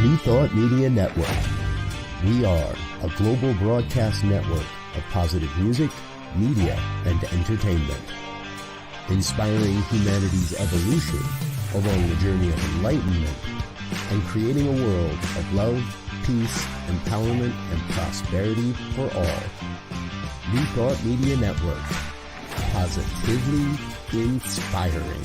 New Thought Media Network. We are a global broadcast network of positive music, media, and entertainment, inspiring humanity's evolution along the journey of enlightenment and creating a world of love, peace, empowerment, and prosperity for all. New Thought Media Network. Positively inspiring.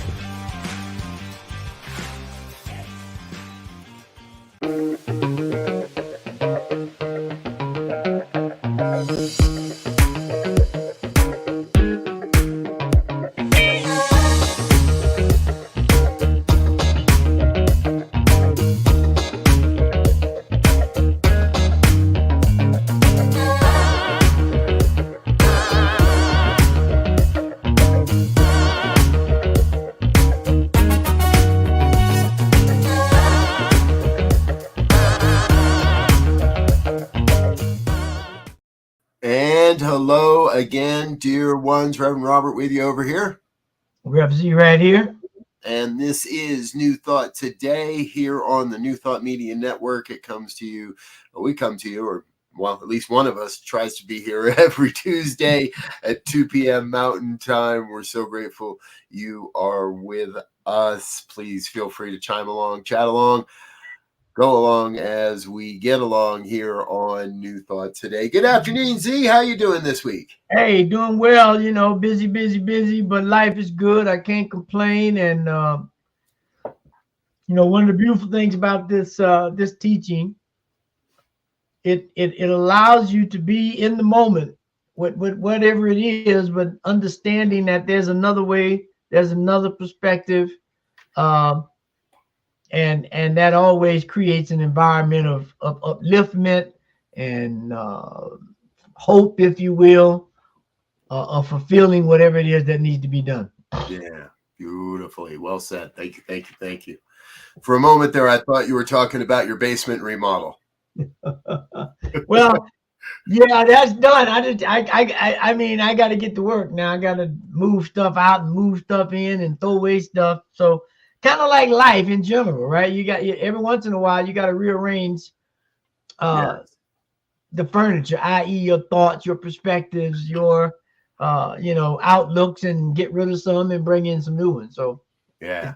Hello again, dear ones. Reverend Robert with you over here. Rev Z right here. And this is New Thought Today here on the New Thought Media Network. It comes to you, we come to you, or well, at least one of us tries to be here every Tuesday at 2 p.m. Mountain Time. We're so grateful you are with us. Please feel free to chime along, chat along, go along as we get along here on New Thought Today. Good afternoon, Z. How you doing this week? Hey, doing well. You know, busy, but life is good. I can't complain. And you know, one of the beautiful things about this this teaching, it allows you to be in the moment with whatever it is, but understanding that there's another way, there's another perspective. And that always creates an environment of upliftment and hope, if you will, of fulfilling whatever it is that needs to be done. Yeah, beautifully. Well said. Thank you. For a moment there, I thought you were talking about your basement remodel. Well, yeah, that's done. I mean, I got to get to work now. I got to move stuff out and move stuff in and throw away stuff. So, kind of like life in general, right? You got every once in a while you got to rearrange the furniture, i.e., your thoughts, your perspectives, your outlooks, and get rid of some and bring in some new ones. So yeah,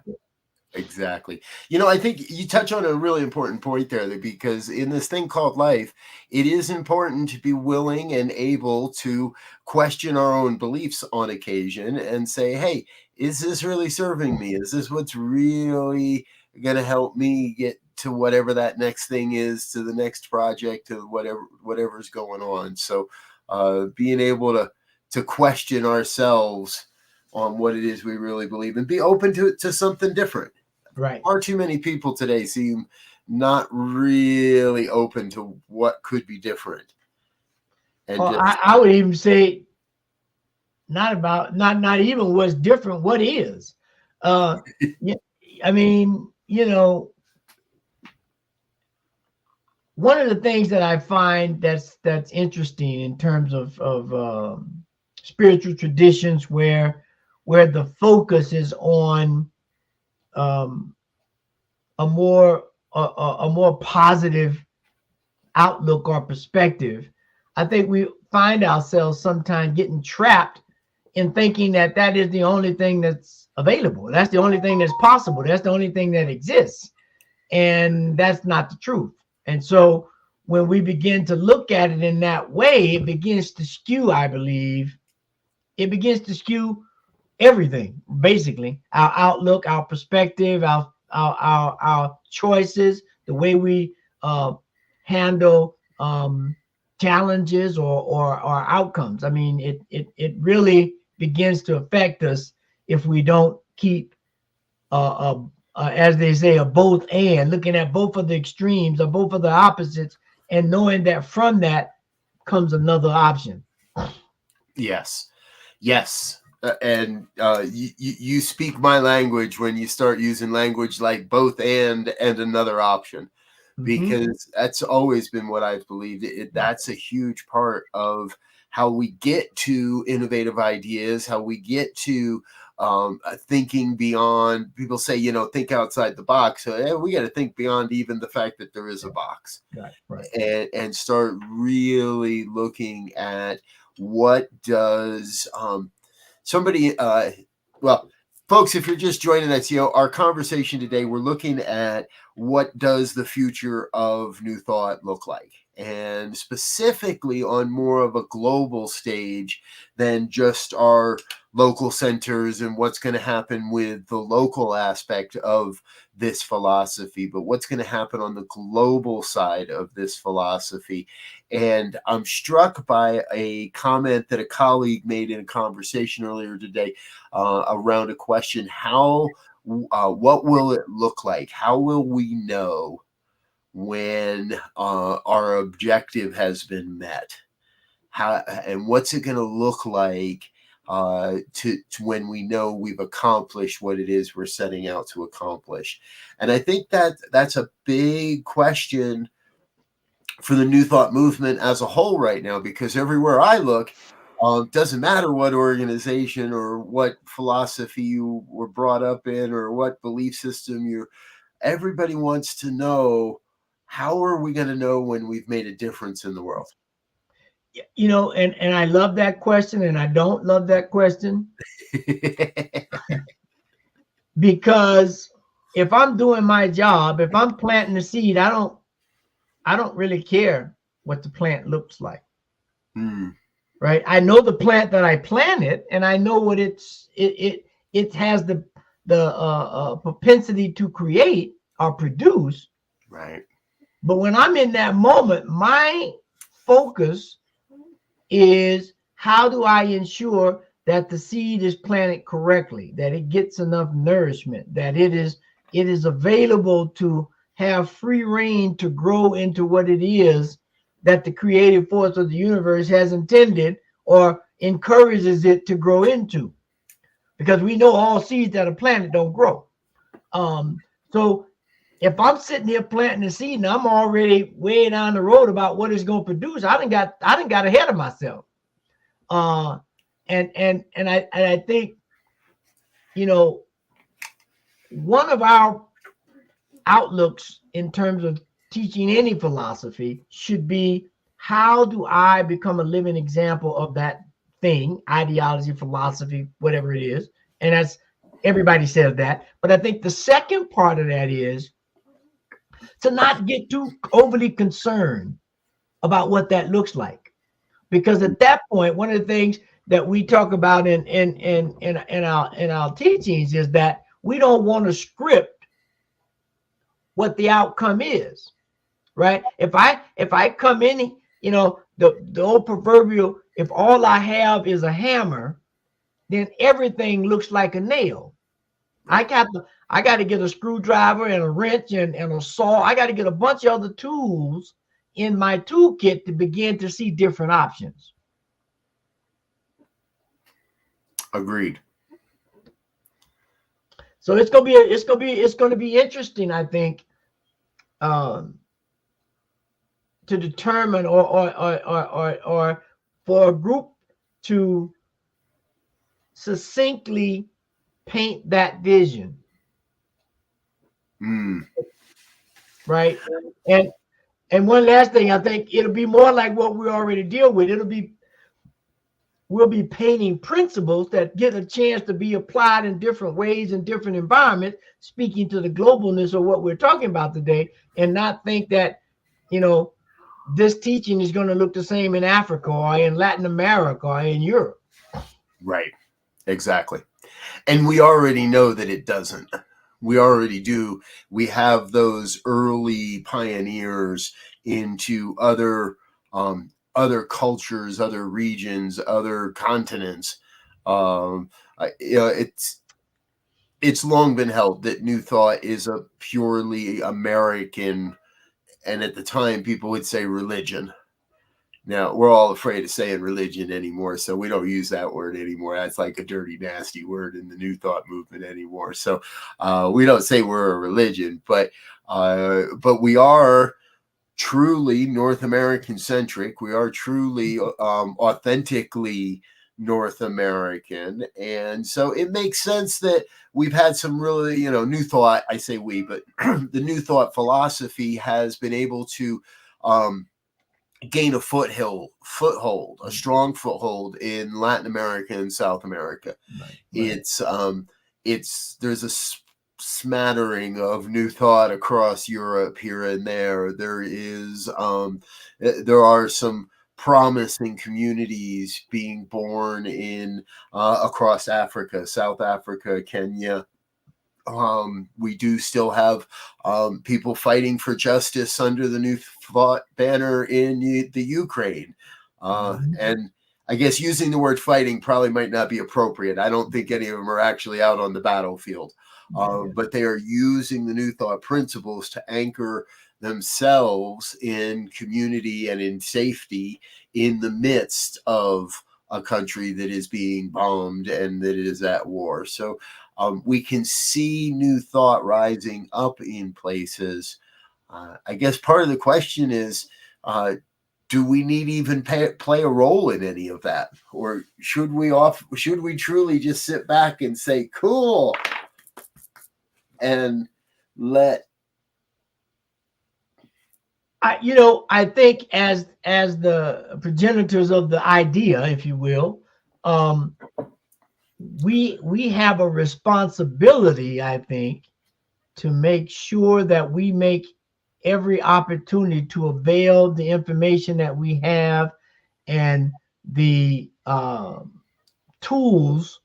exactly. You know, I think you touch on a really important point there, because in this thing called life, it is important to be willing and able to question our own beliefs on occasion and say, hey, is this really serving me? Is this what's really going to help me get to whatever that next thing is, to the next project, to whatever's going on? So being able to question ourselves on what it is we really believe and be open to something different. Right. Far too many people today seem not really open to what could be different. And well, I would even say not even what's different, what is. I mean, you know, one of the things that I find that's interesting in terms of spiritual traditions where the focus is on a more positive outlook or perspective, I think we find ourselves sometimes getting trapped in thinking that is the only thing that's available. That's the only thing that's possible. That's the only thing that exists. And that's not the truth. And so when we begin to look at it in that way, it begins to skew, I believe, it begins to skew everything, basically, our outlook, our perspective, our choices, the way we handle challenges or outcomes. I mean, it really begins to affect us if we don't keep, as they say, a both and, looking at both of the extremes or both of the opposites, and knowing that from that comes another option. Yes. And you speak my language when you start using language like both and another option. Because that's always been what I've believed. That's a huge part of how we get to innovative ideas, how we get to thinking beyond. People say, think outside the box. So we got to think beyond even the fact that there is a box, right. and start really looking at what does somebody. Well, folks, if you're just joining us, our conversation today, we're looking at what does the future of New Thought look like, and specifically on more of a global stage than just our local centers and what's going to happen with the local aspect of this philosophy, but what's going to happen on the global side of this philosophy. And I'm struck by a comment that a colleague made in a conversation earlier today around a question: what will it look like? How will we know when our objective has been met? And what's it going to look like to when we know we've accomplished what it is we're setting out to accomplish? And I think that's a big question for the New Thought movement as a whole right now, because everywhere I look, doesn't matter what organization or what philosophy you were brought up in or what belief system everybody wants to know, how are we going to know when we've made a difference in the world? And I love that question, and I don't love that question. Because if I'm doing my job, if I'm planting the seed, I don't really care what the plant looks like. Right? I know the plant that I planted, and I know what it has the propensity to create or produce. Right. But when I'm in that moment, my focus is, how do I ensure that the seed is planted correctly, that it gets enough nourishment, that it is available to have free reign to grow into what it is that the creative force of the universe has intended or encourages it to grow into. Because we know all seeds that are planted don't grow. So if I'm sitting here planting a seed and I'm already way down the road about what it's going to produce, I done got ahead of myself. And I think, one of our outlooks in terms of teaching any philosophy should be, how do I become a living example of that thing, ideology, philosophy, whatever it is? And that's, everybody says that. But I think the second part of that is to not get too overly concerned about what that looks like. Because at that point, one of the things that we talk about in our teachings is that we don't want to script what the outcome is, right? If I come in, the old proverbial, if all I have is a hammer, then everything looks like a nail. I got to get a screwdriver and a wrench and a saw. I got to get a bunch of other tools in my toolkit to begin to see different options. Agreed. So it's gonna be interesting, I think, to determine or for a group to succinctly paint that vision. Right. And one last thing, I think it'll be more like what we already deal with. We'll be painting principles that get a chance to be applied in different ways in different environments, speaking to the globalness of what we're talking about today, and not think that, this teaching is going to look the same in Africa or in Latin America or in Europe. Right. Exactly. And we already know that it doesn't. We already do. We have those early pioneers into other cultures, other regions, other continents. It's long been held that New Thought is a purely American, and at the time people would say religion. Now we're all afraid of saying religion anymore, so we don't use that word anymore. That's like a dirty, nasty word in the New Thought movement anymore. So we don't say we're a religion, but we are truly North American centric. We are truly authentically North American. And so it makes sense that we've had some really, new thought. I say we, but the new thought philosophy has been able to gain a foothold, a strong foothold in Latin America and South America. Right. There's a smattering of new thought across Europe here and there. There are some promising communities being born in across Africa, South Africa, Kenya. We do still have people fighting for justice under the New Thought banner in the Ukraine. And I guess using the word fighting probably might not be appropriate. I don't think any of them are actually out on the battlefield, but they are using the New Thought principles to anchor themselves in community and in safety in the midst of a country that is being bombed and that is at war. So we can see New Thought rising up in places. I guess part of the question is, do we need even play a role in any of that? Or should we truly just sit back and say, cool, and let... I think as the progenitors of the idea, if you will, we have a responsibility, I think, to make sure that we make every opportunity to avail the information that we have and the tools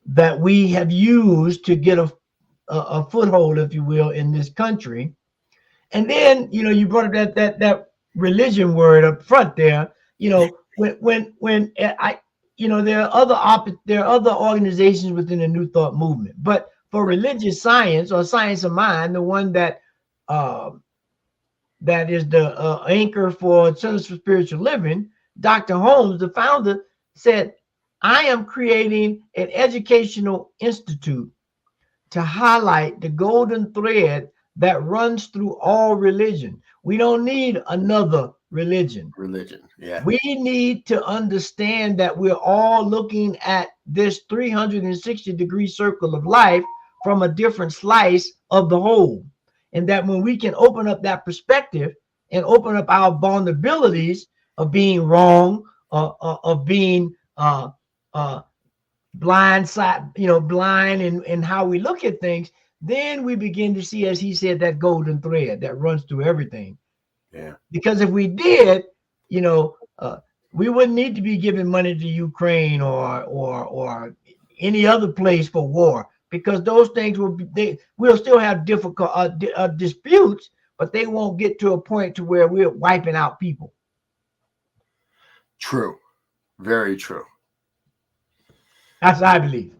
that we have used to get a foothold, if you will, in this country. And then, you brought up that religion word up front there. When there are other organizations within the New Thought movement, but for religious science or science of mind, the one that is the anchor for Centers for Spiritual Living, Dr. Holmes, the founder, said, I am creating an educational institute to highlight the golden thread that runs through all religion. We don't need another religion. Yeah. We need to understand that we're all looking at this 360-degree circle of life from a different slice of the whole. And that when we can open up that perspective and open up our vulnerabilities of being wrong, of being blind in how we look at things, then we begin to see, as he said, that golden thread that runs through everything. Yeah. Because if we did, we wouldn't need to be giving money to Ukraine or any other place for war, because those things we'll still have difficult disputes, but they won't get to a point to where we're wiping out people. True. Very true. That's what I believe.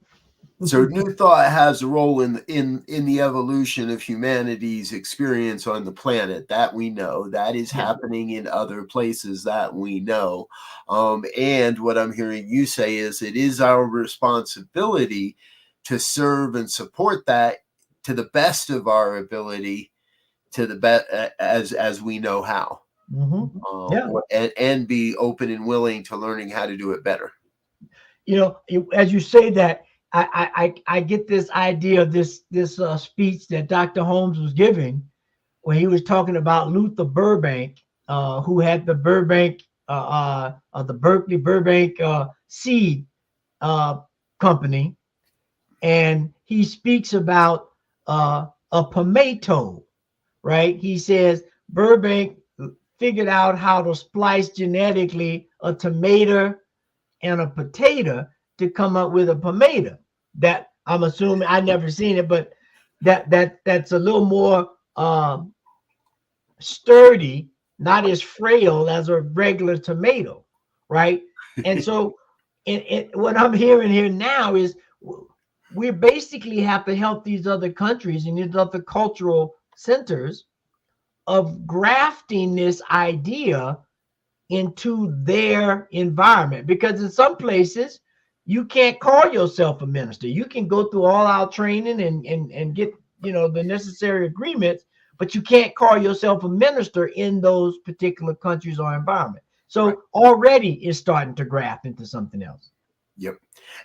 So New Thought has a role in the evolution of humanity's experience on the planet. That we know. That is happening in other places that we know. And what I'm hearing you say is it is our responsibility to serve and support that to the best of our ability, to the best as we know how. And be open and willing to learning how to do it better. As you say that, I get this idea of this speech that Dr. Holmes was giving when he was talking about Luther Burbank, who had the Berkeley Burbank seed company, and he speaks about a palmetto, right? He says Burbank figured out how to splice genetically a tomato and a potato to come up with a palmetto. That I'm assuming, I never seen it, but that's a little more sturdy, not as frail as a regular tomato, right? And so what I'm hearing here now is we basically have to help these other countries and these other cultural centers of grafting this idea into their environment, because in some places you can't call yourself a minister. You can go through all our training and get the necessary agreements, but you can't call yourself a minister in those particular countries or environment. So already it's starting to graft into something else. Yep.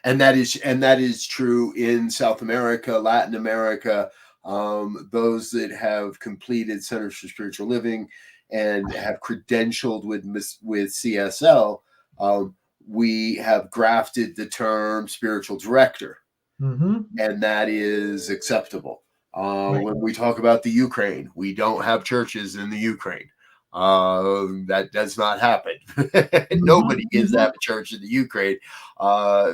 And that is true in South America, Latin America, those that have completed Centers for Spiritual Living and have credentialed with CSL. We have grafted the term spiritual director, and that is acceptable. Right. When we talk about the Ukraine, we don't have churches in the Ukraine. That does not happen. Nobody gives that a church in the Ukraine.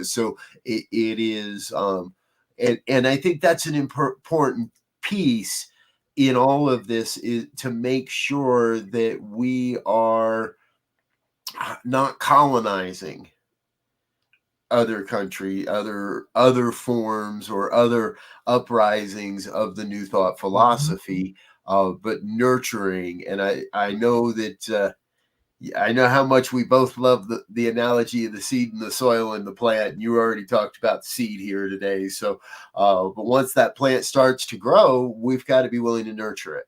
So it is, and I think that's an important piece in all of this, is to make sure that we are not colonizing other country, other forms or other uprisings of the New Thought philosophy, but nurturing. And I know that I know how much we both love the analogy of the seed and the soil and the plant. And you already talked about the seed here today. So, but once that plant starts to grow, we've got to be willing to nurture it.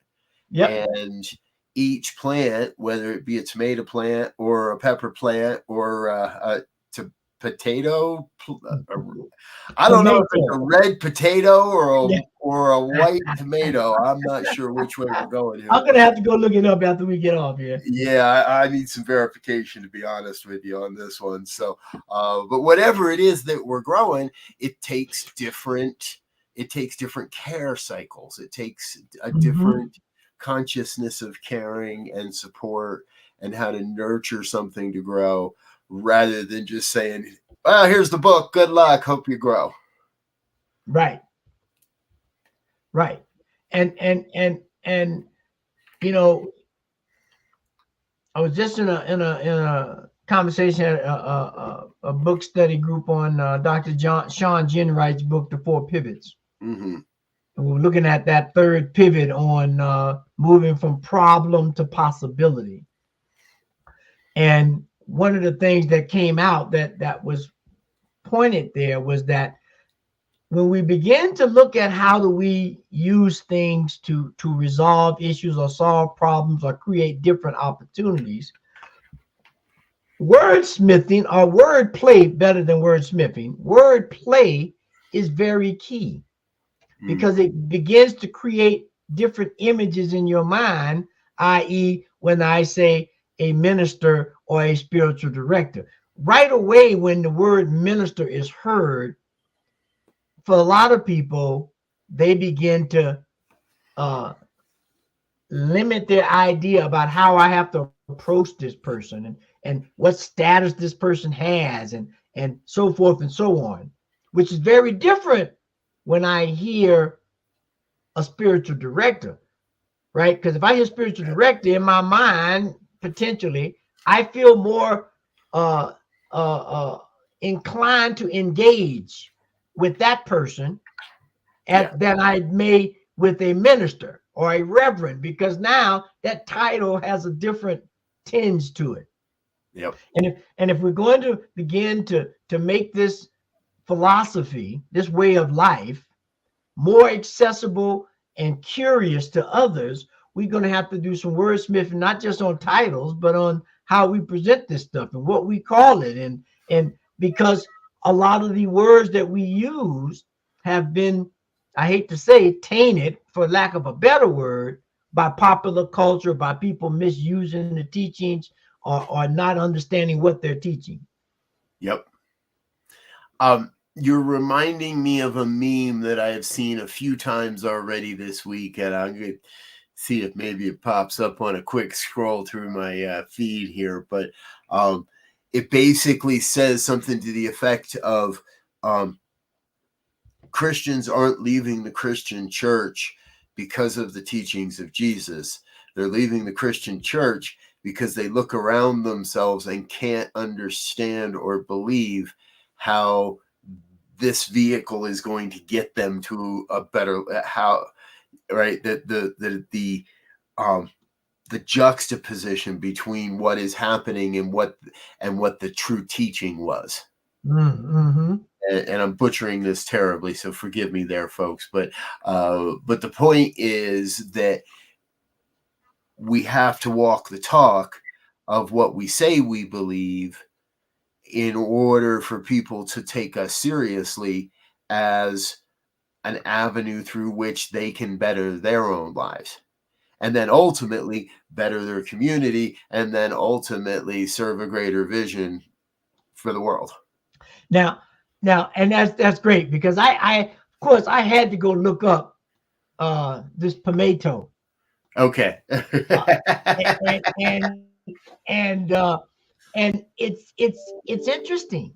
Yep. And each plant, whether it be a tomato plant or a pepper plant or a potato, I don't know if it's a red potato or a white tomato. I'm not sure which way we're going here. I'm gonna have to go look it up after we get off here. Yeah, I need some verification, to be honest with you, on this one. So, but whatever it is that we're growing, it takes different care cycles. It takes a different consciousness of caring and support and how to nurture something to grow, rather than just saying, well, here's the book, good luck, hope you grow. Right. And you know, I was just in a conversation at a book study group on Dr. Sean Ginwright's book, The Four Pivots. And we were looking at that third pivot on moving from problem to possibility. And one of the things that came out that was pointed there was that when we begin to look at how do we use things to resolve issues or solve problems or create different opportunities, wordsmithing or wordplay, better than wordsmithing, wordplay is very key, because it begins to create different images in your mind, i.e., when I say a minister or a spiritual director. Right away, when the word minister is heard, for a lot of people, they begin to limit their idea about how I have to approach this person and what status this person has and so forth and so on, which is very different when I hear a spiritual director, right? Because if I hear spiritual director, in my mind, potentially, I feel more inclined to engage with that person than I may with a minister or a reverend, because now that title has a different tinge to it. Yep. And if we're going to begin to make this philosophy, this way of life, more accessible and curious to others, we're going to have to do some wordsmithing, not just on titles, but on how we present this stuff and what we call it. And because a lot of the words that we use have been, I hate to say, tainted, for lack of a better word, by popular culture, by people misusing the teachings or not understanding what they're teaching. Yep. You're reminding me of a meme that I have seen a few times already this week, and I'm going to see if maybe it pops up on a quick scroll through my feed here. But it basically says something to the effect of Christians aren't leaving the Christian church because of the teachings of Jesus. They're leaving the Christian church because they look around themselves and can't understand or believe how this vehicle is going to get them to a better, right? The juxtaposition between what is happening and what the true teaching was. And I'm butchering this terribly, so forgive me there, folks. But the point is that we have to walk the talk of what we say we believe in order for people to take us seriously as an avenue through which they can better their own lives, and then ultimately better their community, and then ultimately serve a greater vision for the world. Now, and that's great, because I of course I had to go look up this Palmetto. Okay. and and uh, and it's interesting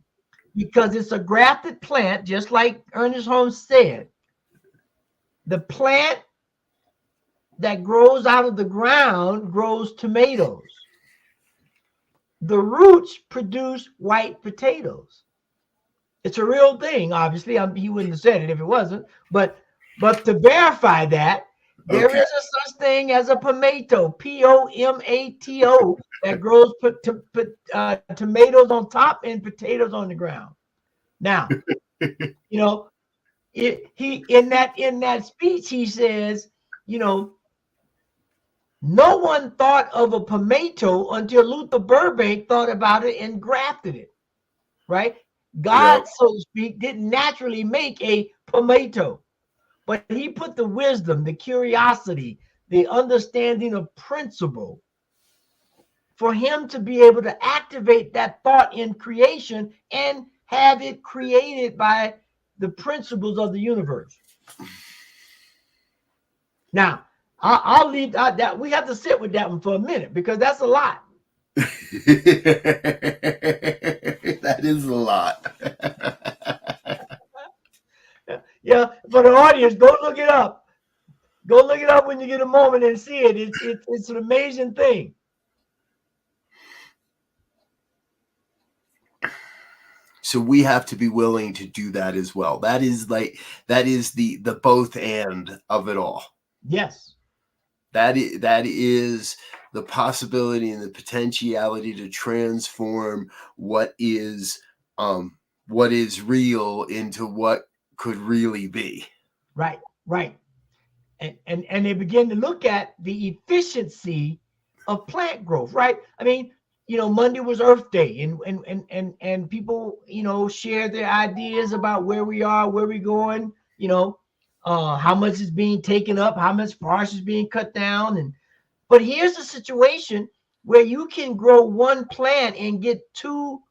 because it's a grafted plant, just like Ernest Holmes said. The plant that grows out of the ground grows tomatoes. The roots produce white potatoes. It's a real thing. Obviously, he wouldn't have said it if it wasn't. But to verify that, there Okay. is a such thing as a palmetto, Pomato, that grows tomatoes on top and potatoes on the ground. Now, you know, he in that speech he says, you know, no one thought of a palmetto until Luther Burbank thought about it and grafted it. Right? God, Yep. so to speak, didn't naturally make a palmetto, but he put the wisdom, the curiosity, the understanding of principle for him to be able to activate that thought in creation and have it created by the principles of the universe. Now, I'll leave that. We have to sit with that one for a minute because that's a lot. That is a lot. Yeah, for the audience, go look it up. Go look it up when you get a moment and see it. It's an amazing thing. So we have to be willing to do that as well. That is the both and of it all. Yes. That is the possibility and the potentiality to transform what is real into what could really be. Right. And they begin to look at the efficiency of plant growth, right? I mean, Monday was Earth Day, and people, share their ideas about where we are, where we're going, how much is being taken up, how much forest is being cut down. But here's a situation where you can grow one plant and get two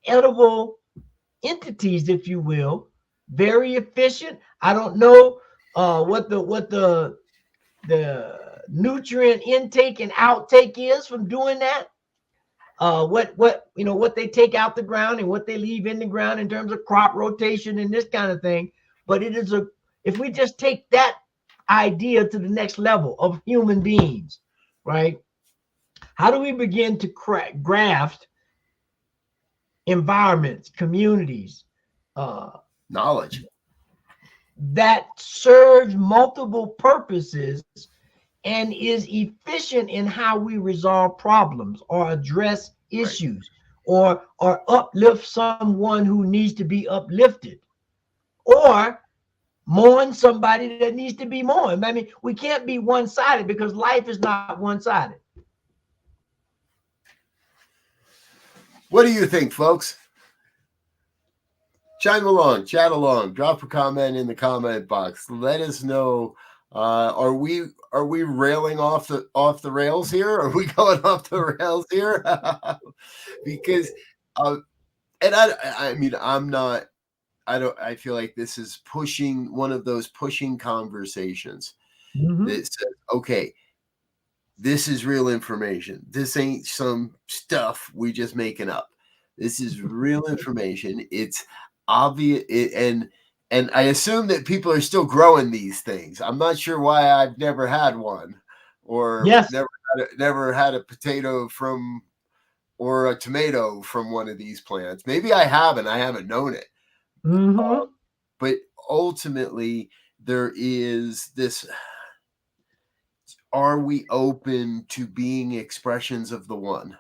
edible entities, if you will, very efficient. I don't know what the nutrient intake and outtake is from doing that. What they take out the ground and what they leave in the ground in terms of crop rotation and this kind of thing. But if we just take that idea to the next level of human beings, right? How do we begin to graft environments, communities, knowledge that serves multiple purposes and is efficient in how we resolve problems or address issues, or uplift someone who needs to be uplifted, or mourn somebody that needs to be mourned? I mean, we can't be one-sided because life is not one-sided. What do you think, folks? Chime along, chat along, drop a comment in the comment box. Let us know. Are we railing off the rails here? Are we going off the rails here? Because, and I mean, I'm not. I feel like this is one of those pushing conversations that says, okay, this is real information. This ain't some stuff we just making up. This is real information. It's obvious, and I assume that people are still growing these things. I'm not sure why I've never had one, or never had a potato from, or a tomato from one of these plants. Maybe I haven't known it. But ultimately, there is this: are we open to being expressions of the one?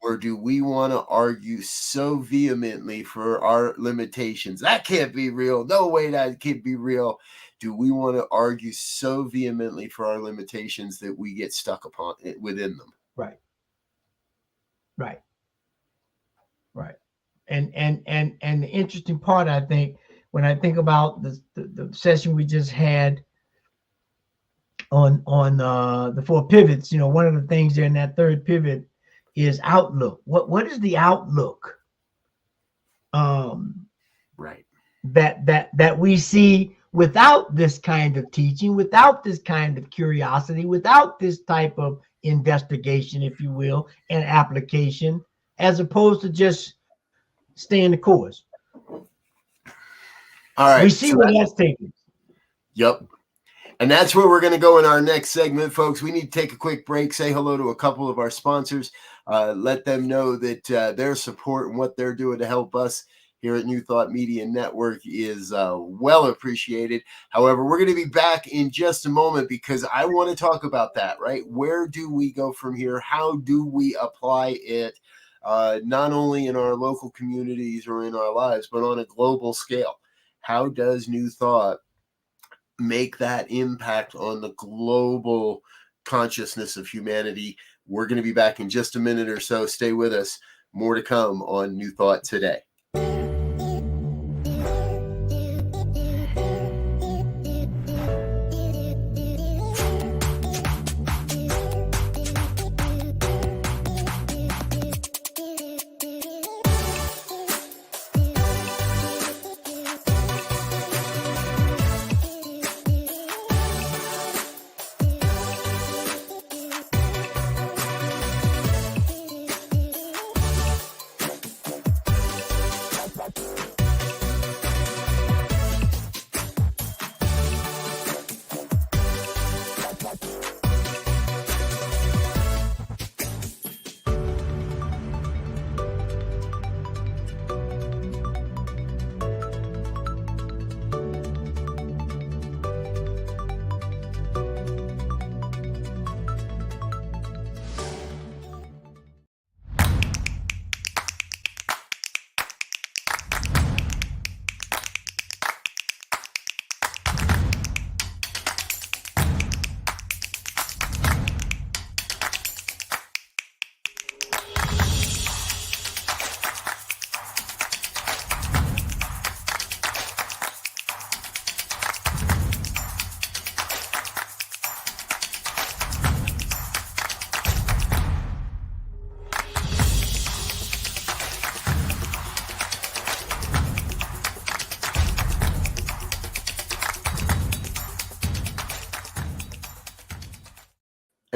Or do we want to argue so vehemently for our limitations? That can't be real. No way that can be real. Do we want to argue so vehemently for our limitations that we get stuck within them? Right. Right. And the interesting part, I think, when I think about the session we just had on the 4 pivots, one of the things there in that third pivot is outlook. What is the outlook Right. that we see without this kind of teaching, without this kind of curiosity, without this type of investigation, if you will, and application, as opposed to just staying the course. All right. We see where that's taking. Yep. And that's where we're going to go in our next segment, folks. We need to take a quick break, say hello to a couple of our sponsors, let them know that their support and what they're doing to help us here at New Thought Media Network is well appreciated. However, we're going to be back in just a moment because I want to talk about that, right? Where do we go from here? How do we apply it, not only in our local communities or in our lives, but on a global scale? How does New Thought make that impact on the global consciousness of humanity? We're going to be back in just a minute or so. Stay with us. More to come on New Thought today.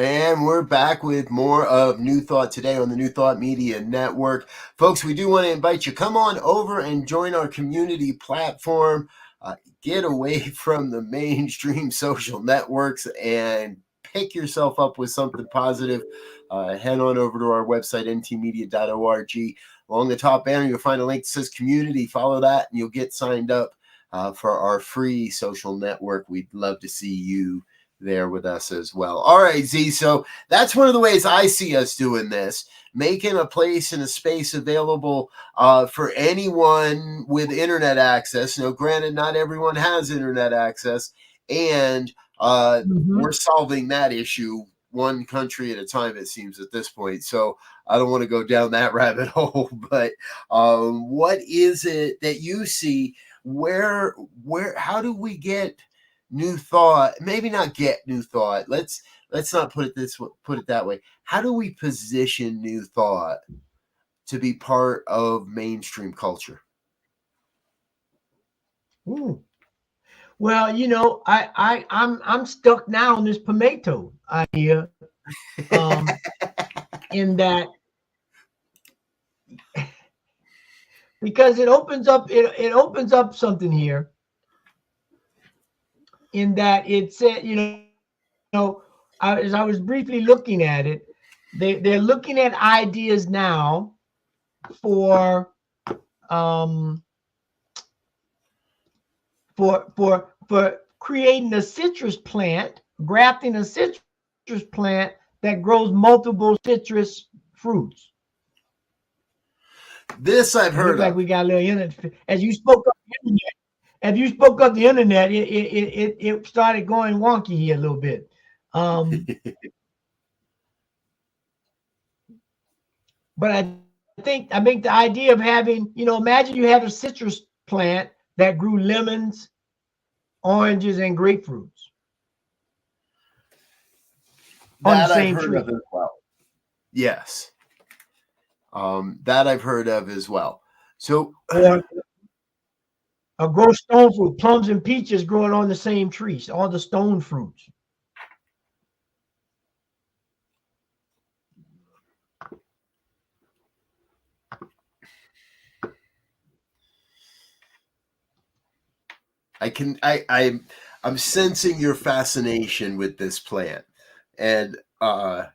And we're back with more of New Thought today on the New Thought Media Network. Folks, we do want to invite you, come on over and join our community platform. Get away from the mainstream social networks and pick yourself up with something positive. Head on over to our website, ntmedia.org. Along the top banner, you'll find a link that says community. Follow that and you'll get signed up for our free social network. We'd love to see you there with us as well. All right, Z. So that's one of the ways I see us doing this, making a place and a space available for anyone with internet access. Now, granted, not everyone has internet access, and we're solving that issue one country at a time, it seems, at this point. So I don't want to go down that rabbit hole, but what is it that you see? How do we get New Thought? Maybe not get New Thought. Let's not put it that way. How do we position New Thought to be part of mainstream culture? Ooh. Well, I'm stuck now on this Pameto idea, in that, because it opens up something here. In that it said, as I was briefly looking at it, they're looking at ideas now for creating a citrus plant, grafting a citrus plant that grows multiple citrus fruits. This I've heard. Like we got a little internet. As you spoke up the internet. If you spoke up the internet, it started going wonky here a little bit. But I think the idea of having, imagine you have a citrus plant that grew lemons, oranges, and grapefruits on the That I've same heard tree. of as well. Yes. That I've heard of as well. So, Or grow stone fruit, plums and peaches growing on the same trees, all the stone fruits. I'm sensing your fascination with this plant, and I'm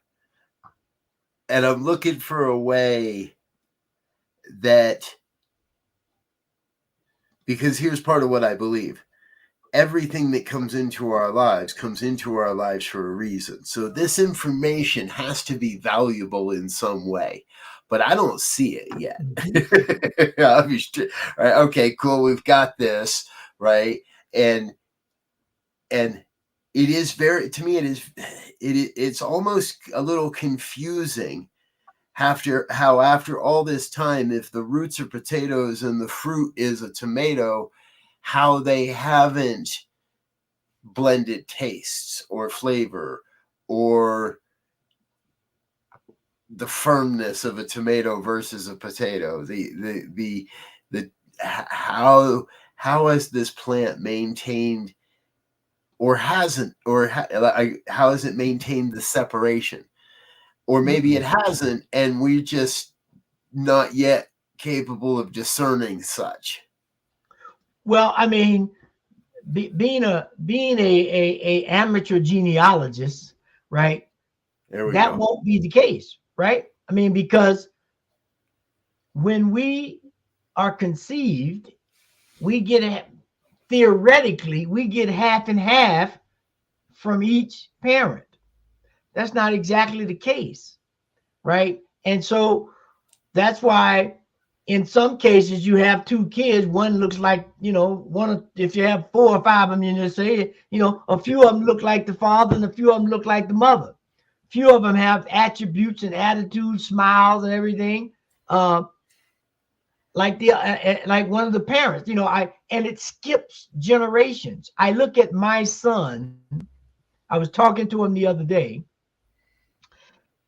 looking for a way that, because here's part of what I believe. Everything that comes into our lives for a reason. So this information has to be valuable in some way, but I don't see it yet. Right? Okay, cool. We've got this, right? And it is very, to me, it's almost a little confusing after all this time, if the roots are potatoes and the fruit is a tomato, how they haven't blended tastes or flavor or the firmness of a tomato versus a potato. How has this plant maintained or hasn't, or how has it maintained the separation? Or maybe it hasn't, and we're just not yet capable of discerning such. Well, I mean, being a amateur genealogist, right? That won't be the case, right? I mean, because when we are conceived, theoretically, we get half and half from each parent. That's not exactly the case, right? And so that's why in some cases you have two kids, one looks like, if you have 4 or 5 of them, you just say, a few of them look like the father and a few of them look like the mother. A few of them have attributes and attitudes, smiles and everything, like one of the parents, and it skips generations. I look at my son. I was talking to him the other day,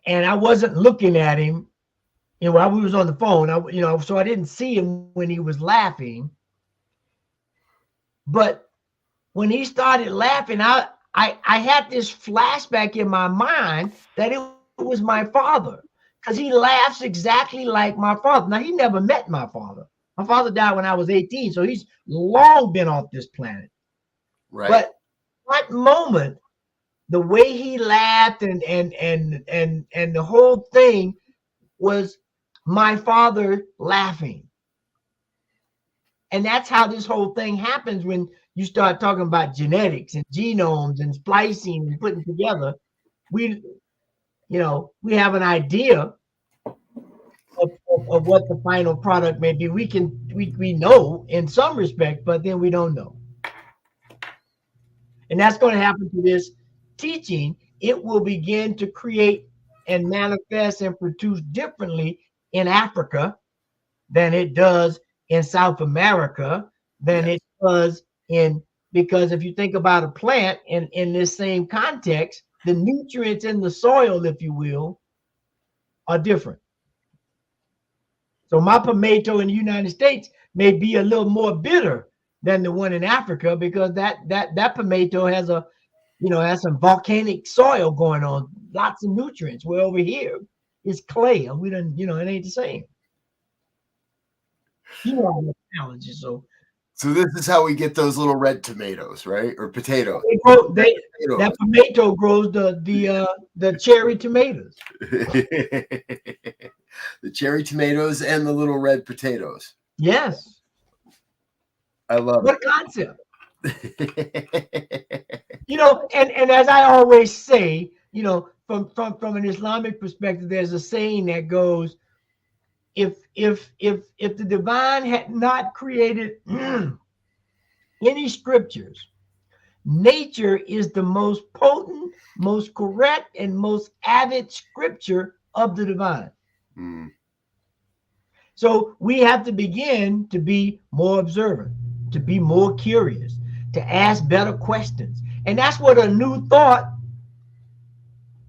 and I wasn't looking at him, while we was on the phone. So I didn't see him when he was laughing. But when he started laughing, I had this flashback in my mind that it was my father, because he laughs exactly like my father. Now, he never met my father. My father died when I was 18, so he's long been off this planet. Right. But that moment, the way he laughed and the whole thing was my father laughing. And that's how this whole thing happens when you start talking about genetics and genomes and splicing and putting together. We have an idea of what the final product may be. We know in some respect, but then we don't know. And that's going to happen to this teaching. It will begin to create and manifest and produce differently in Africa than it does in South America, than it does because if you think about a plant in this same context, the nutrients in the soil, if you will, are different. So my tomato in the United States may be a little more bitter than the one in Africa, because that tomato has has some volcanic soil going on, lots of nutrients. Where over here it's clay. We don't, it ain't the same. Challenges. So this is how we get those little red tomatoes, right? Or potatoes. That tomato grows the cherry tomatoes. The cherry tomatoes and the little red potatoes. Yes. I love what concept. And as I always say, from an Islamic perspective, there's a saying that goes, if the divine had not created any scriptures, nature is the most potent, most correct, and most avid scripture of the divine. So we have to begin to be more observant, to be more curious, to ask better questions. And that's what a new thought,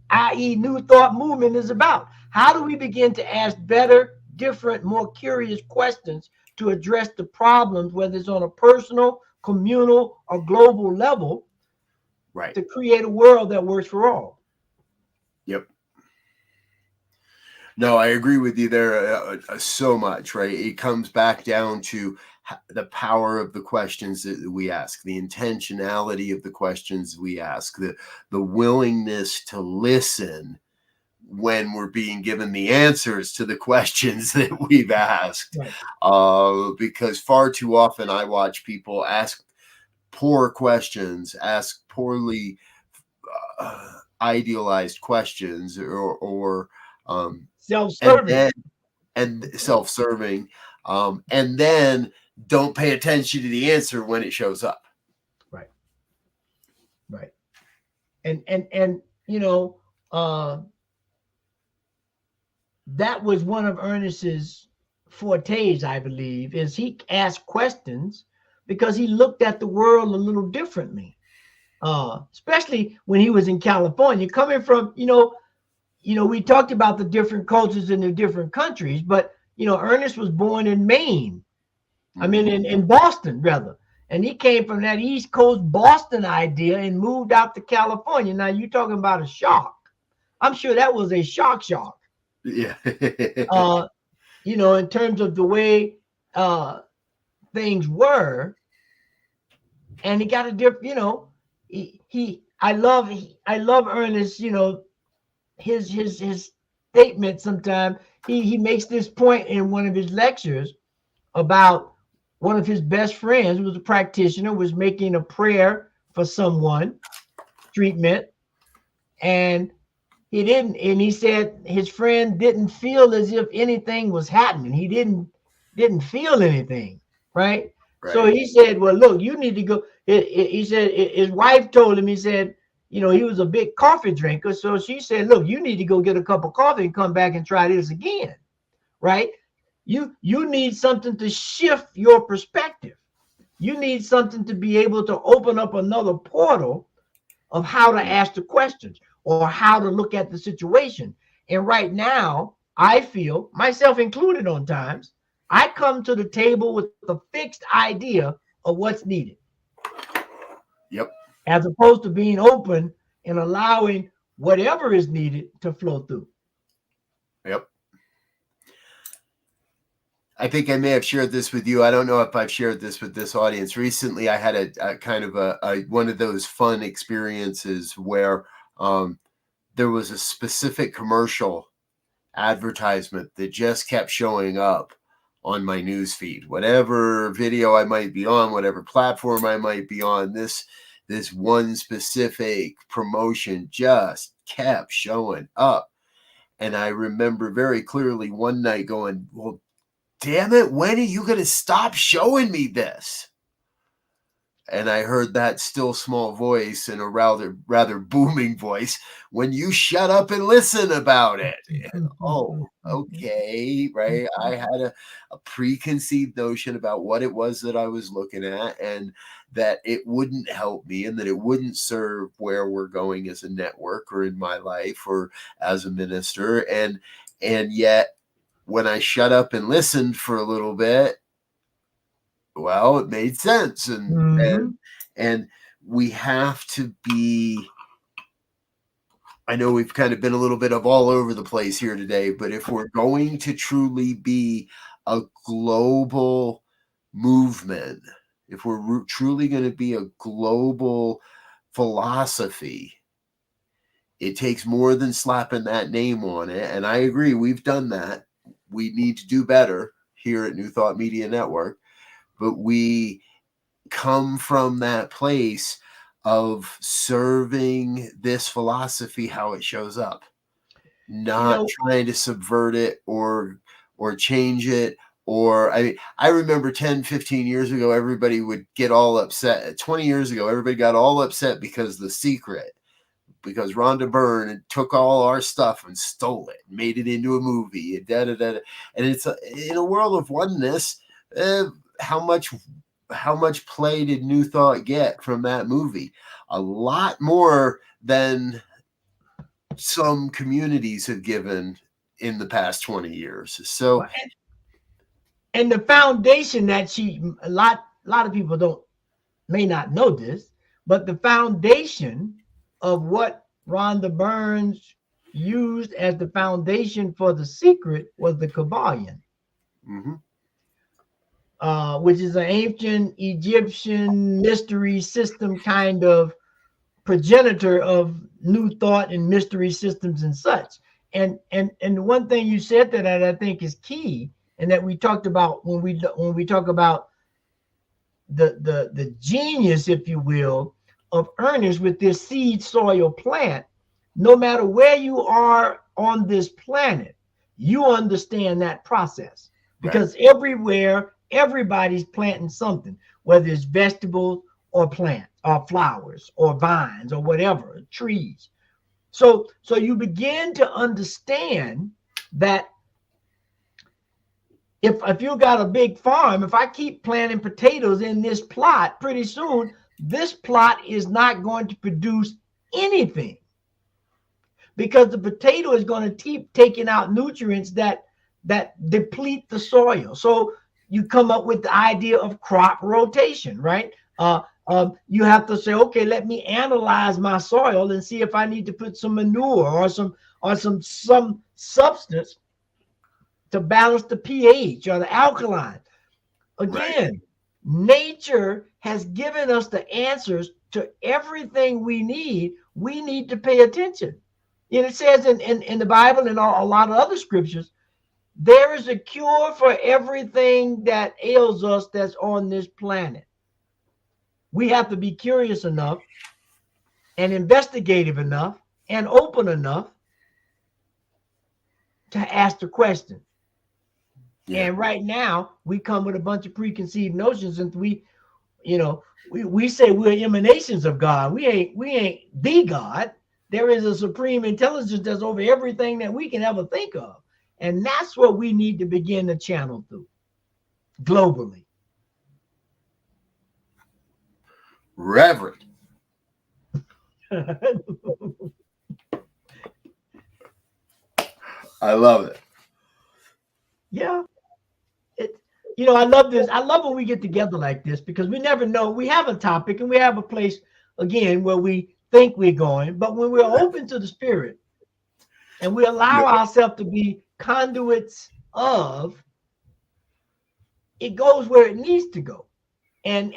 i.e. new thought movement, is about. How do we begin to ask better, different, more curious questions to address the problems, whether it's on a personal, communal, or global level, Right. to create a world that works for all? Yep. No, I agree with you there so much, right? It comes back down to the power of the questions that we ask, the intentionality of the questions we ask, the willingness to listen when we're being given the answers to the questions that we've asked. Right. Because far too often I watch people ask poor questions, ask poorly idealized questions, or Self-serving. and self-serving, and then don't pay attention to the answer when it shows up. Right. Right. And you know, that was one of Ernest's fortes, I believe, is he asked questions because he looked at the world a little differently. Especially when he was in California, coming from, we talked about the different cultures in the different countries, but Ernest was born in Maine. I mean, in Boston, rather. And he came from that East Coast Boston idea and moved out to California. Now, you're talking about a shock. I'm sure that was a shock. Yeah. In terms of the way things were. And he got a different, I love Ernest, his statement sometimes. He makes this point in one of his lectures about one of his best friends, who was a practitioner, was making a prayer for someone, treatment, and he said his friend didn't feel as if anything was happening. He didn't feel anything, right? So he said, well, look, you need to go. He said his wife told him, he said, he was a big coffee drinker. So she said, look, you need to go get a cup of coffee and come back and try this again, right? You need something to shift your perspective. You need something to be able to open up another portal of how to ask the questions or how to look at the situation. And right now, I feel, myself included on times, I come to the table with a fixed idea of what's needed. Yep. As opposed to being open and allowing whatever is needed to flow through. Yep. I think I may have shared this with you. I don't know if I've shared this with this audience. Recently, I had a kind of a one of those fun experiences where there was a specific commercial advertisement that just kept showing up on my news feed. Whatever video I might be on, whatever platform I might be on, this one specific promotion just kept showing up. And I remember very clearly one night going, well, damn it, when are you going to stop showing me this? And I heard that still small voice in a rather booming voice, when you shut up and listen about it. And, oh, okay, right? I had a preconceived notion about what it was that I was looking at, and that it wouldn't help me, and that it wouldn't serve where we're going as a network or in my life or as a minister. And yet, when I shut up and listened for a little bit, well, it made sense. And we have to be, I know we've kind of been a little bit of all over the place here today, but if we're going to truly be a global movement, if we're truly going to be a global philosophy, it takes more than slapping that name on it. And I agree, we've done that. We need to do better here at New Thought Media Network, but we come from that place of serving this philosophy how it shows up, not trying to subvert it or change it. Or I remember 10, 15 years ago, everybody would get all upset. 20 years ago, everybody got all upset because The Secret because Rhonda Byrne took all our stuff and stole it, and made it into a movie, and And it's in a world of oneness. How much play did New Thought get from that movie? A lot more than some communities have given in the past 20 years. So, and the foundation that a lot of people may not know this, but the foundation of what Rhonda Burns used as the foundation for The Secret was the Kabbalion, which is an ancient Egyptian mystery system kind of progenitor of New Thought and mystery systems and such. And one thing you said that I think is key, and that we talked about when we talk about the genius, if you will, of Ernest with this seed soil plant. No matter where you are on this planet, you understand that process, because everywhere everybody's planting something, whether it's vegetables or plants or flowers or vines or whatever, trees. So you begin to understand that if you got a big farm, if I keep planting potatoes in this plot, pretty soon this plot is not going to produce anything, because the potato is going to keep taking out nutrients that deplete the soil. So you come up with the idea of crop rotation, right? You have to say, okay, let me analyze my soil and see if I need to put some manure or some substance to balance the pH or the alkaline. Again, nature has given us the answers to everything we need. We need to pay attention. And it says in the Bible and a lot of other scriptures, there is a cure for everything that ails us that's on this planet. We have to be curious enough and investigative enough and open enough to ask the question. And right now we come with a bunch of preconceived notions, and we say we're emanations of God. We ain't the God. There is a supreme intelligence that's over everything that we can ever think of. And that's what we need to begin to channel through globally. Reverend. I love it. Yeah. I love this. I love when we get together like this, because we never know. We have a topic and we have a place, again, where we think we're going. But when we're open to the spirit and we allow ourselves to be conduits of, it goes where it needs to go. And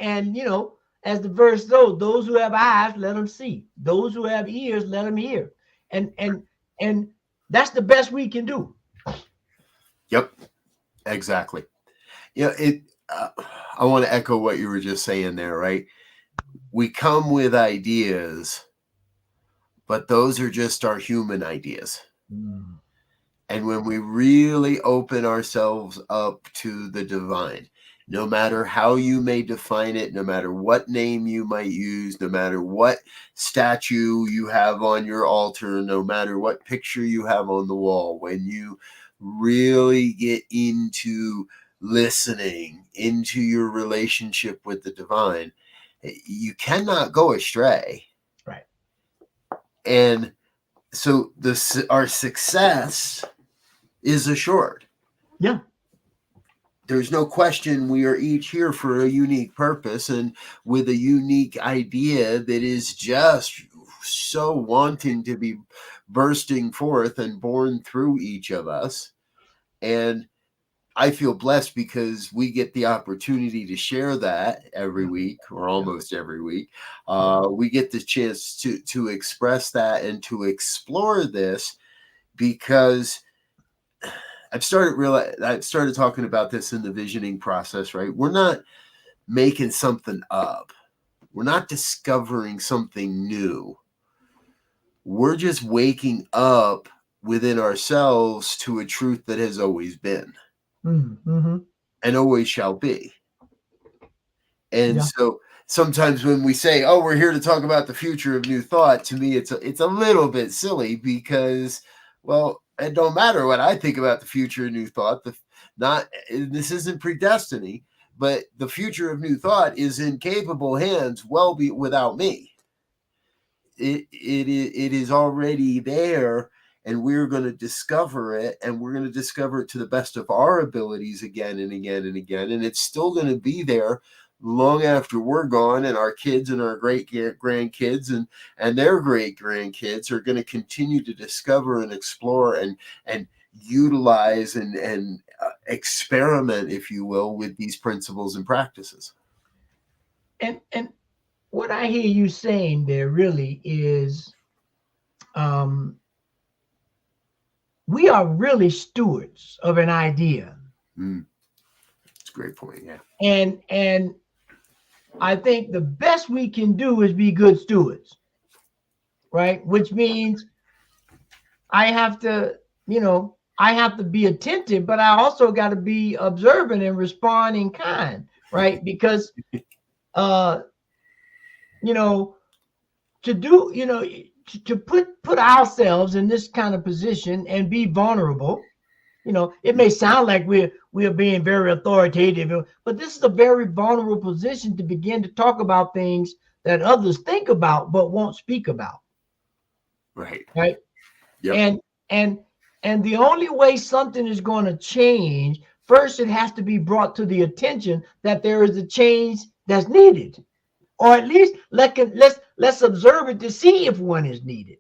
as the verse goes, those who have eyes, let them see. Those who have ears, let them hear. And that's the best we can do. Yep, exactly. I want to echo what you were just saying there, right? We come with ideas, but those are just our human ideas. And when we really open ourselves up to the divine, no matter how you may define it, no matter what name you might use, no matter what statue you have on your altar, no matter what picture you have on the wall, when you really get into listening, into your relationship with the divine, you cannot go astray. Right. And so our success is assured. Yeah. There's no question we are each here for a unique purpose and with a unique idea that is just so wanting to be bursting forth and born through each of us. And I feel blessed because we get the opportunity to share that every week, or almost every week. We get the chance to express that and to explore this, because I've started talking about this in the visioning process, right? We're not making something up. We're not discovering something new. We're just waking up within ourselves to a truth that has always been. And always shall be. And sometimes when we say, "Oh, we're here to talk about the future of New Thought," to me, it's a little bit silly because, well, it don't matter what I think about the future of New Thought. This isn't predestiny, but the future of New Thought is in capable hands. Without me, it is already there, and we're going to discover it, and we're going to discover it to the best of our abilities again and again and again, and it's still going to be there long after we're gone, and our kids and our great grandkids and their great grandkids are going to continue to discover and explore and utilize and experiment, if you will, with these principles and practices. And what I hear you saying there really is, we are really stewards of an idea. It's a great point. Yeah. And I think the best we can do is be good stewards, right? Which means I have to be attentive, but I also got to be observant and respond in kind, right? Because, to put ourselves in this kind of position and be vulnerable, it may sound like we're being very authoritative, but this is a very vulnerable position to begin to talk about things that others think about but won't speak about. Right. Yep. And the only way something is going to change, first it has to be brought to the attention that there is a change that's needed, or at least let's observe it to see if one is needed.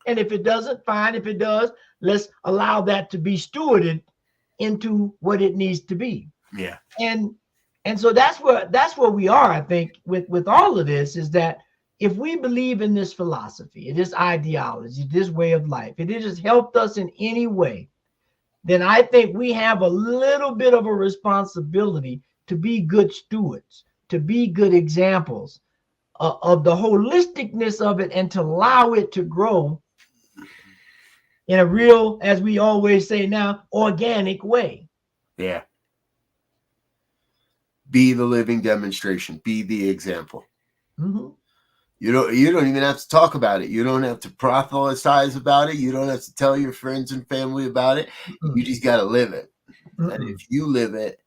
And if it doesn't, fine. If it does, let's allow that to be stewarded into what it needs to be. Yeah. And so that's where we are, I think, with all of this, is that if we believe in this philosophy, this ideology, this way of life, if it has helped us in any way, then I think we have a little bit of a responsibility to be good stewards, to be good examples of the holisticness of it, and to allow it to grow in a real, as we always say now, organic way. Yeah. Be the living demonstration. Be the example. Mm-hmm. You don't even have to talk about it. You don't have to proselytize about it. You don't have to tell your friends and family about it. Mm-hmm. You just got to live it. Mm-hmm. And if you live it,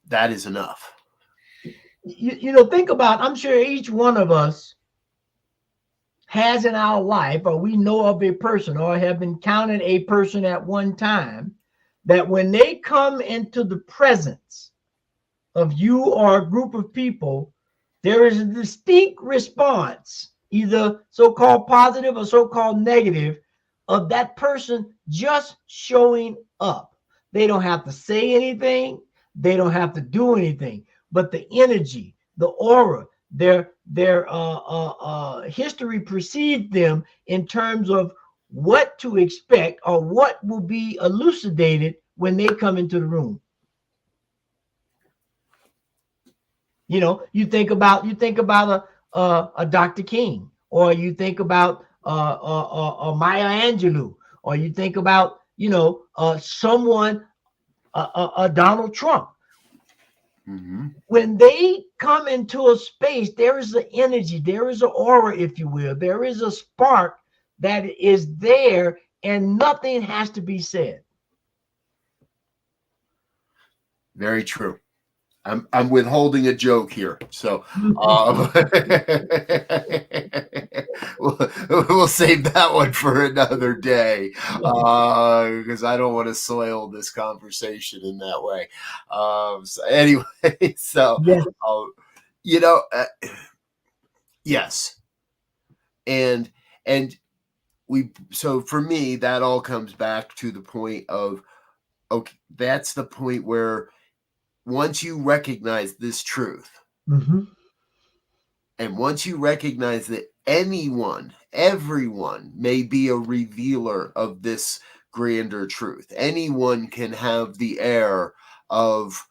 that is enough. Think about, I'm sure each one of us has in our life, or we know of a person, or have encountered a person at one time, that when they come into the presence of you or a group of people, there is a distinct response, either so-called positive or so-called negative, of that person just showing up. They don't have to say anything. They don't have to do anything. But the energy, the aura, their history precedes them in terms of what to expect or what will be elucidated when they come into the room. You think about a Dr. King, or you think about a Maya Angelou, or you think about someone, a Donald Trump. Mm-hmm. When they come into a space, there is an energy, there is an aura, if you will, there is a spark that is there, and nothing has to be said. Very true. I'm withholding a joke here, so we'll save that one for another day, because I don't want to soil this conversation in that way. So anyway, so yes, and so for me, that all comes back to the point of, okay, that's the point where, once you recognize this truth, mm-hmm. and once you recognize that everyone may be a revealer of this grander truth, anyone can have the air of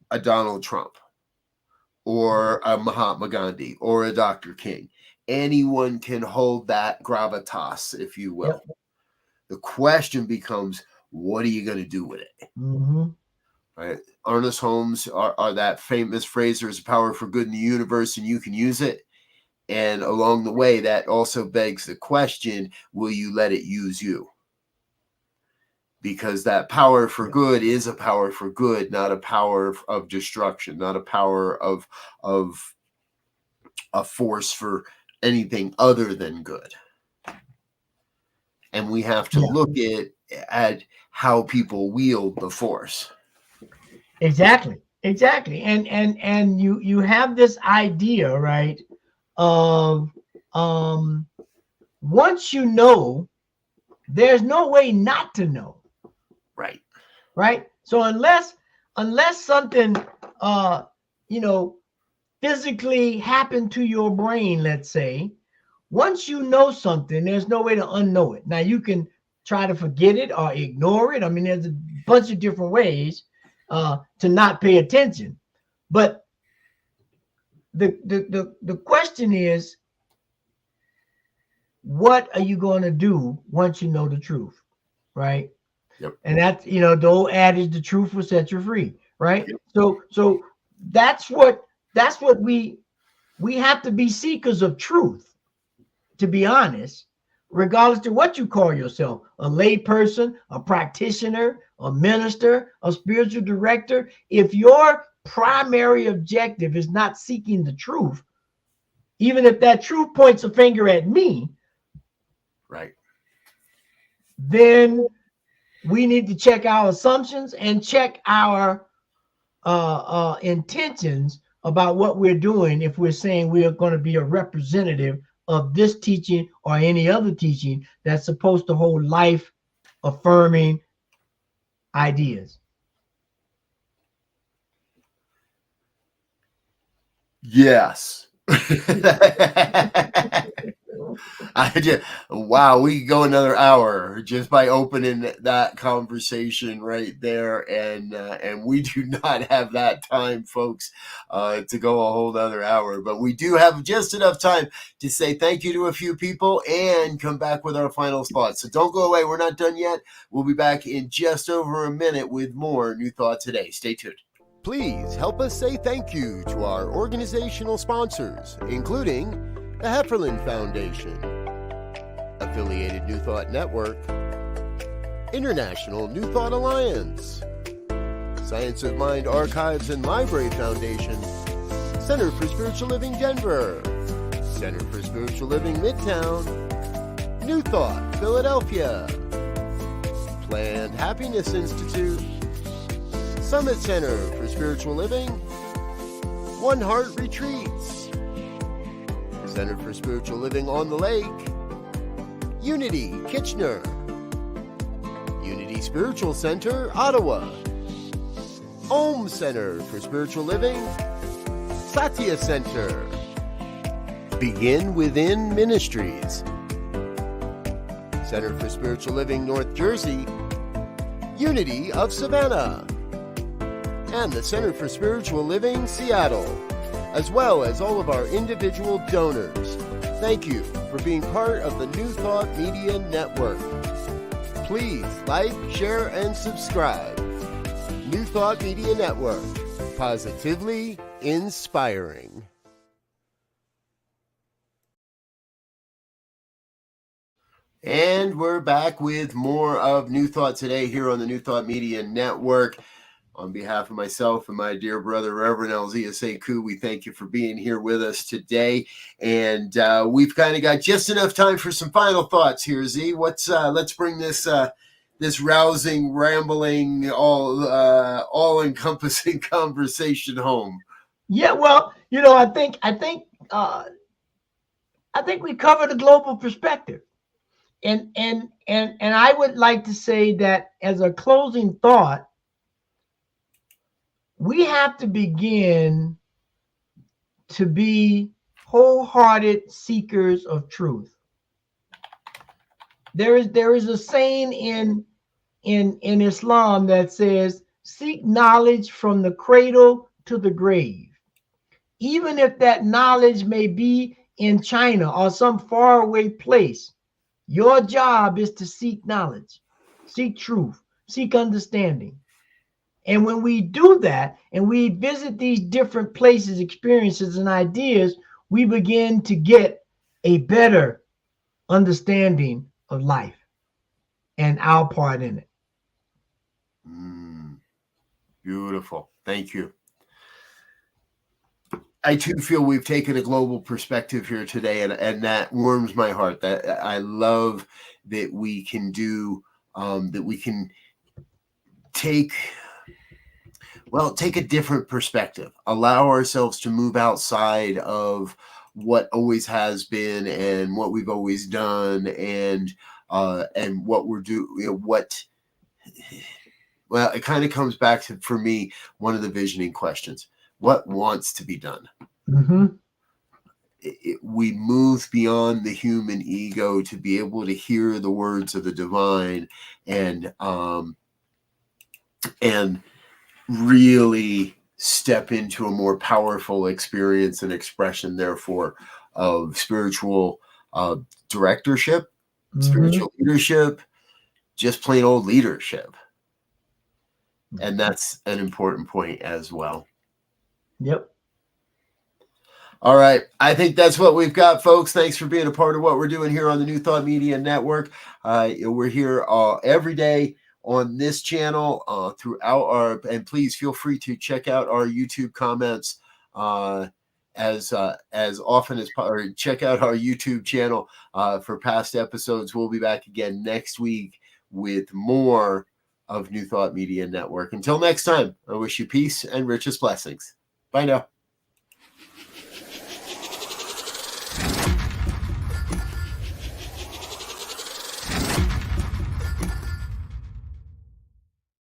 a Donald Trump or a Mahatma Gandhi or a Dr. King. Anyone can hold that gravitas, if you will. Yep. The question becomes, what are you going to do with it? Mm-hmm. Right? Ernest Holmes are that famous phrase, there's a power for good in the universe and you can use it. And along the way, that also begs the question, will you let it use you? Because that power for good is a power for good, not a power of destruction, not a power of a force for anything other than good. And we have to look at how people wield the force. Exactly. And you have this idea, right, of once you know, there's no way not to know. Right. So unless something physically happened to your brain, let's say, once you know something, there's no way to unknow it. Now you can try to forget it or ignore it. I mean, there's a bunch of different ways to not pay attention. But the question is, what are you going to do once you know the truth, right? Yep. And that's, the old adage, the truth will set you free, right? Yep. So that's what we have to be seekers of truth, to be honest, regardless to what you call yourself, a lay person, a practitioner, a minister, a spiritual director. If your primary objective is not seeking the truth, even if that truth points a finger at me, right, then we need to check our assumptions and check our intentions about what we're doing if we're saying we are going to be a representative of this teaching or any other teaching that's supposed to hold life-affirming ideas. Yes. Wow, we could go another hour just by opening that conversation right there, and we do not have that time, folks, to go a whole other hour, but we do have just enough time to say thank you to a few people and come back with our final thoughts. So don't go away, we're not done yet. We'll be back in just over a minute with more New Thought Today. Stay tuned. Please help us say thank you to our organizational sponsors, including the Hefferland Foundation, Affiliated New Thought Network, International New Thought Alliance, Science of Mind Archives and Library Foundation, Center for Spiritual Living Denver, Center for Spiritual Living Midtown, New Thought Philadelphia, Planned Happiness Institute, Summit Center for Spiritual Living, One Heart Retreats, Center for Spiritual Living on the Lake, Unity Kitchener, Unity Spiritual Center, Ottawa, Om Center for Spiritual Living, Satya Center, Begin Within Ministries, Center for Spiritual Living North Jersey, Unity of Savannah, and the Center for Spiritual Living Seattle, as well as all of our individual donors. Thank you for being part of the New Thought Media Network. Please like, share, and subscribe. New Thought Media Network, positively inspiring. And we're back with more of New Thought Today here on the New Thought Media Network. On behalf of myself and my dear brother, Reverend Elzia Sekou, we thank you for being here with us today. And we've kind of got just enough time for some final thoughts here, Z. Let's bring this this rousing, rambling, all-encompassing conversation home. Yeah, well, I think we covered a global perspective. And I would like to say that as a closing thought, we have to begin to be wholehearted seekers of truth. There is a saying in Islam that says, seek knowledge from the cradle to the grave. Even if that knowledge may be in China or some faraway place, your job is to seek knowledge, seek truth, seek understanding. And when we do that and we visit these different places, experiences, and ideas, we begin to get a better understanding of life and our part in it. Beautiful. Thank you. I too feel we've taken a global perspective here today, and that warms my heart. That I love that we can do, that we can take a different perspective, allow ourselves to move outside of what always has been and what we've always done, and what we're doing. Well, it kind of comes back to, for me, one of the visioning questions: what wants to be done? Mm-hmm. We move beyond the human ego to be able to hear the words of the divine, and really step into a more powerful experience and expression, therefore, of spiritual directorship, spiritual leadership, just plain old leadership. And that's an important point as well. Yep. All right. I think that's what we've got, folks. Thanks for being a part of what we're doing here on the New Thought Media Network. We're here every day on this channel throughout and please feel free to check out our YouTube comments as often as or check out our YouTube channel for past episodes. We'll be back again next week with more of New Thought Media Network. Until next time, I wish you peace and richest blessings. Bye now.